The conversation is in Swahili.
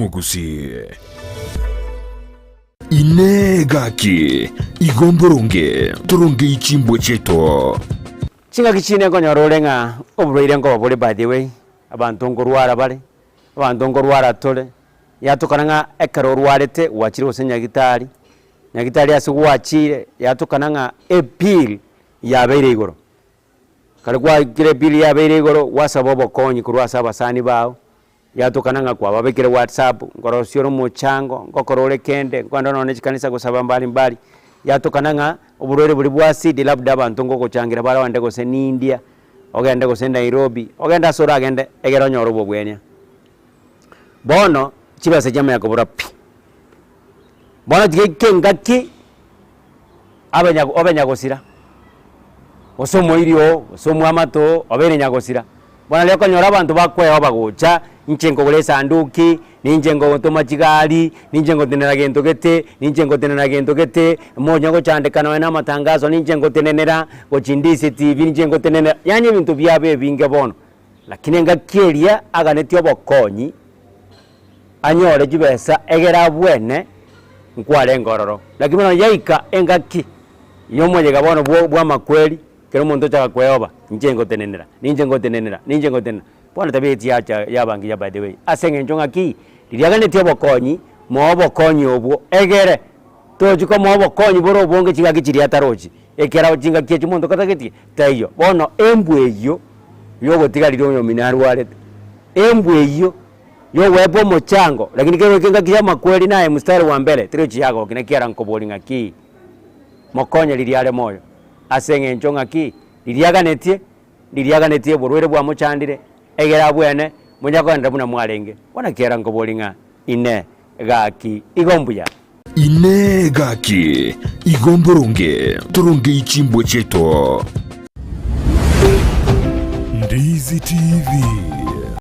Mugusi inegaki igomboronge turunge ichimbo cheto chinga kichine konyorulenga obulwaire ngo buli by the way abantu ngorwara bale abantu ngorwara tole yatukananga ekaro rwarete wachire osenya nyagitari asugwachire yatukananga epil yabeire igoro kale kwa kire pili yabeire igoro wasabobo konyi kurwasa abasani bao yatukananga kwa babekire WhatsApp ngorosyo muchango ngokorole kende kwanda none chikanisa gusaba mbali yatukananga oburwere buli bwa acid labda abantu ngokuchangira bara wande gose ni India ogende gose Nairobi ogenda sora agende egero nyoro bobwenya bono chibase jama yakobura pi bono ngaki abenya gosira osomo irio osomo amato obere nyagosira bono leko nyora abantu bakweho bagocha nchengo golesa anduki ninjengo gotoma chigali ninjengo tenera gento gete moja ngo chandekana wana matangazo ninjengo tenenera gochindise TV ninjengo tenenera yani bintu byabe binge bono lakini ngakeria aganetyo bokonyi anyore jibesa egera bwene nkwale ngororo lakini bono yaika engaki yomoje gabono bwa makweli kero muntu chaka kweoba ninjengo tenenera bona tabeti yabangi ya by the way asenge njonga ki liliagane tie bokonyi mobokonyi obwo egere tojuko mobokonyi boro bonge chiga kichiri ataroji ekera ojinga kiechi muntu katageti tayo bono embwe iyo yogotiga lilyo minaru wale embwe iyo yo webo mochango lakini kero kinga kiyama kweli naye mstari wa mbele tiro chiyago kinakiara nkobolinga ki mokonye liliale moyo asenge njonga ki liliagane tie borwere bwa mochandire egera bwene munyakwenda buna mwarenge wana kera ngobolinga ine gaki igombuya ine gaki igomboronge turunge ichimbo cheto Ndizi TV.